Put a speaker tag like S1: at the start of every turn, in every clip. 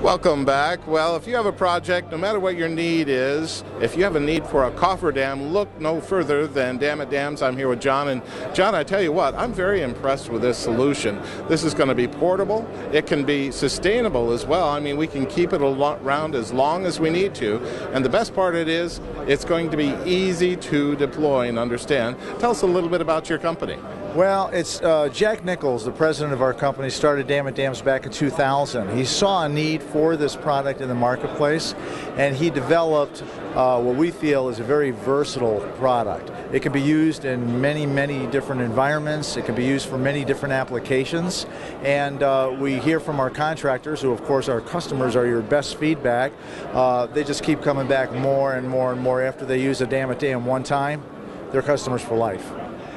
S1: Welcome back. Well, if you have a project, no matter what your need is, if you have a need for a cofferdam, look no further than Dammit Dams. I'm here with John, and John, I tell you what, I'm very impressed with this solution. This is going to be portable. It can be sustainable as well. I mean, we can keep it around as long as we need to, and the best part of it is it's going to be easy to deploy and understand. Tell us a little bit about your company.
S2: Well, it's Jack Nichols, the president of our company, started Dammit Dams back in 2000. He saw a need for this product in the marketplace, and he developed what we feel is a very versatile product. It can be used in many different environments. It can be used for many different applications, and we hear from our contractors, who of course our customers are your best feedback. They just keep coming back more and more after they use a Dammit Dam one time. They're customers for life.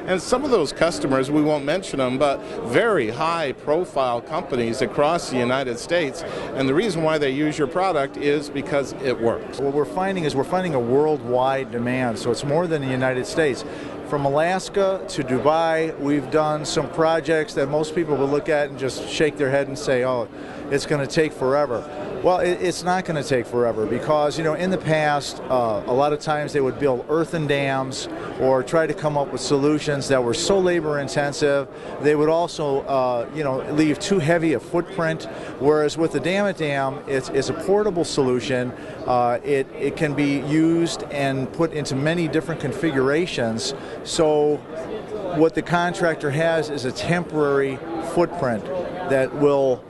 S1: And some of those customers, we won't mention them, but very high-profile companies across the United States. And the reason why they use your product is because it works.
S2: What we're finding is we're finding a worldwide demand, so it's more than the United States. From Alaska to Dubai, we've done some projects that most people would look at and just shake their head and say, oh, it's going to take forever. Well, it's not going to take forever because, you know, in the past, a lot of times they would build earthen dams or try to come up with solutions that were so labor intensive. They would also, leave too heavy a footprint, whereas with the Dammit Dam, it's a portable solution. It can be used and put into many different configurations. So what the contractor has is a temporary footprint that will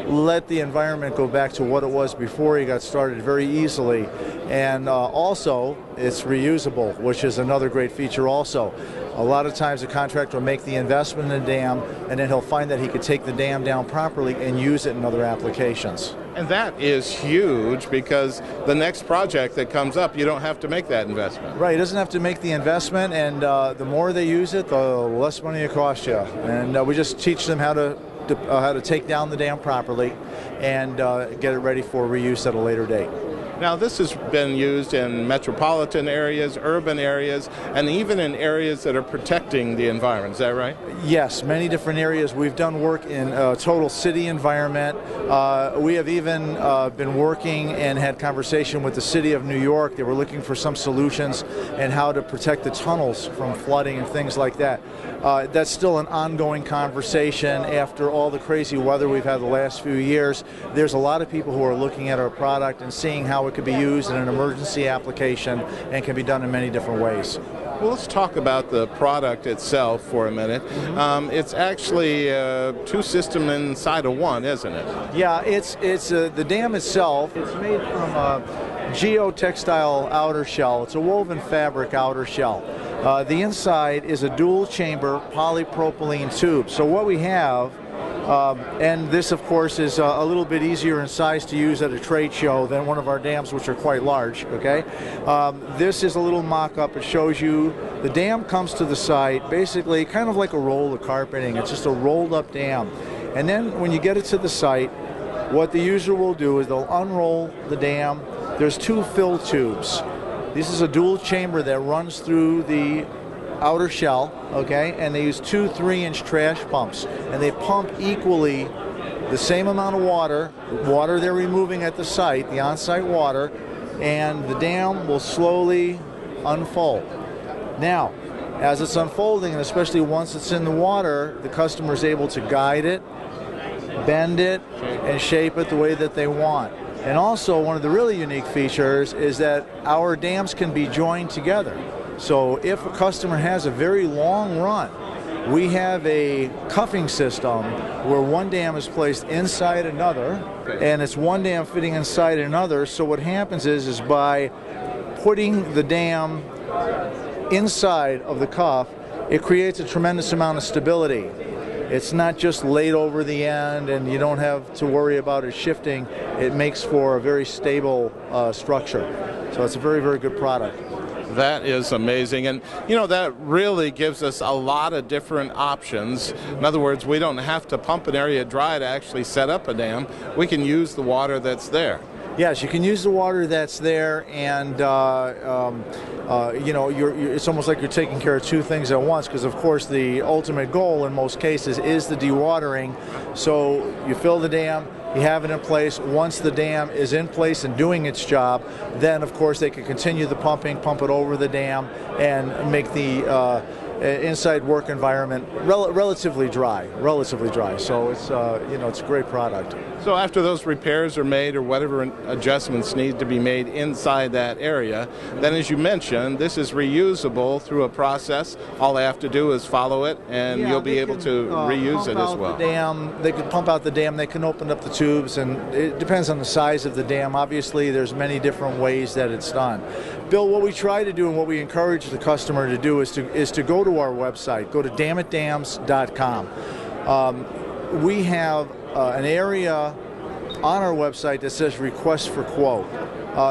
S2: let the environment go back to what it was before he got started very easily. And also, it's reusable, which is another great feature also. A lot of times the contractor will make the investment in the dam, and then he'll find that he could take the dam down properly and use it in other applications.
S1: And that is huge because the next project that comes up, you don't have to make that investment.
S2: Right, he doesn't have to make the investment, and the more they use it, the less money it costs you. And we just teach them how to take down the dam properly and get it ready for reuse at a later date.
S1: Now, this has been used in metropolitan areas, urban areas, and even in areas that are protecting the environment. Is that right?
S2: Yes, many different areas. We've done work in a total city environment. We have even been working and had conversation with the city of New York. They were looking for some solutions and how to protect the tunnels from flooding and things like that. That's still an ongoing conversation after all the crazy weather we've had the last few years. There's a lot of people who are looking at our product and seeing how it could be used in an emergency application and can be done in many different ways.
S1: Well, let's talk about the product itself for a minute. It's actually two systems inside of one, isn't it?
S2: Yeah, it's the dam itself. It's made from a geotextile outer shell. It's a woven fabric outer shell. The inside is a dual chamber polypropylene tube. So what we have, and this of course is a little bit easier in size to use at a trade show than one of our dams, which are quite large, okay? This is a little mock-up. It shows you the dam comes to the site basically kind of like a roll of carpeting. It's just a rolled up dam. And then when you get it to the site, what the user will do is they'll unroll the dam. There's two fill tubes. This is a dual chamber that runs through the outer shell, okay, and they use two 3-inch trash pumps, and they pump equally the same amount of water they're removing at the site, the on-site water, and the dam will slowly unfold. Now, as it's unfolding, and especially once it's in the water, the customer is able to guide it, bend it, and shape it the way that they want. And also, one of the really unique features is that our dams can be joined together. So if a customer has a very long run, we have a cuffing system where one dam is placed inside another, and it's one dam fitting inside another. So what happens is by putting the dam inside of the cuff, it creates a tremendous amount of stability. It's not just laid over the end and you don't have to worry about it shifting. It makes for a very stable structure. So it's a very good product.
S1: That is amazing, and you know, that really gives us a lot of different options. In other words, we don't have to pump an area dry to actually set up a dam. We can use the water that's there.
S2: Yes, you can use the water that's there, and it's almost like you're taking care of two things at once, because of course the ultimate goal in most cases is the dewatering. So you fill the dam, you have it in place. Once the dam is in place and doing its job, then of course they can continue the pumping, pump it over the dam, and make the inside work environment relatively dry. So it's it's a great product.
S1: So after those repairs are made or whatever adjustments need to be made inside that area, then as you mentioned, this is reusable through a process. All I have to do is follow it, and you'll be able to reuse it as well.
S2: They can pump out the dam, they can open up the tubes, and it depends on the size of the dam. Obviously, there's many different ways that it's done. Bill, what we try to do and what we encourage the customer to do is to go to our website, go to dewatering.com. We have an area on our website that says request for quote.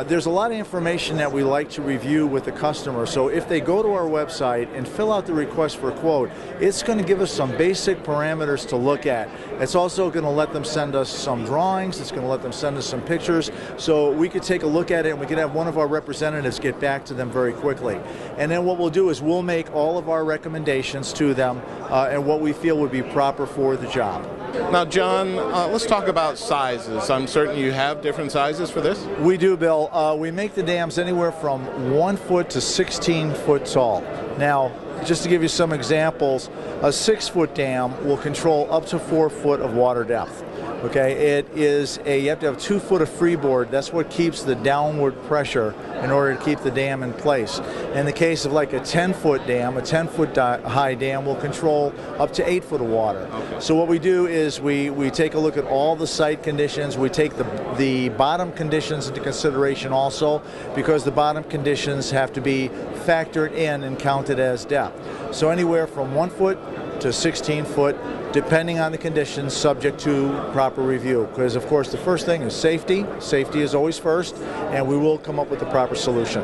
S2: There's a lot of information that we like to review with the customer, so if they go to our website and fill out the request for quote, it's going to give us some basic parameters to look at. It's also going to let them send us some drawings, it's going to let them send us some pictures, so we could take a look at it and we could have one of our representatives get back to them very quickly. And then what we'll do is we'll make all of our recommendations to them and what we feel would be proper for the job.
S1: Now, John, let's talk about sizes. I'm certain you have different sizes for this?
S2: We do, Bill. We make the dams anywhere from 1 foot to 16 foot tall. Now, just to give you some examples, a 6-foot dam will control up to 4 foot of water depth. Okay, you have to have 2 foot of freeboard. That's what keeps the downward pressure in order to keep the dam in place. In the case of like a 10-foot dam, a 10-foot high dam will control up to 8 foot of water.
S1: Okay.
S2: So what we do is we take a look at all the site conditions. We take the bottom conditions into consideration also, because the bottom conditions have to be factored in and counted as depth. So anywhere from 1 foot to 16 foot, depending on the conditions, subject to proper review. Because of course the first thing is safety. Safety is always first, and we will come up with the proper solution.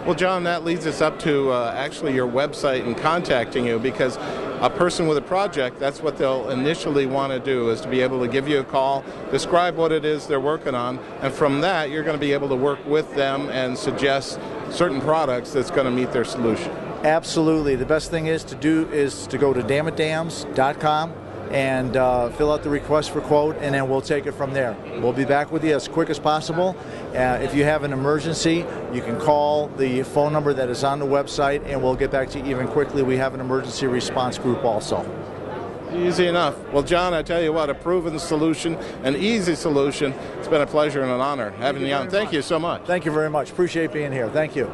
S1: Well, John, that leads us up to actually your website and contacting you, because a person with a project, that's what they'll initially want to do, is to be able to give you a call, describe what it is they're working on, and from that you're going to be able to work with them and suggest certain products that's going to meet their solution.
S2: Absolutely. The best thing is to go to dewatering.com and fill out the request for quote, and then we'll take it from there. We'll be back with you as quick as possible. If you have an emergency, you can call the phone number that is on the website, and we'll get back to you even quickly. We have an emergency response group also.
S1: Easy enough. Well, John, I tell you what, a proven solution, an easy solution. It's been a pleasure and an honor having you on. Thank you so much.
S2: Thank you very much. Appreciate being here. Thank you.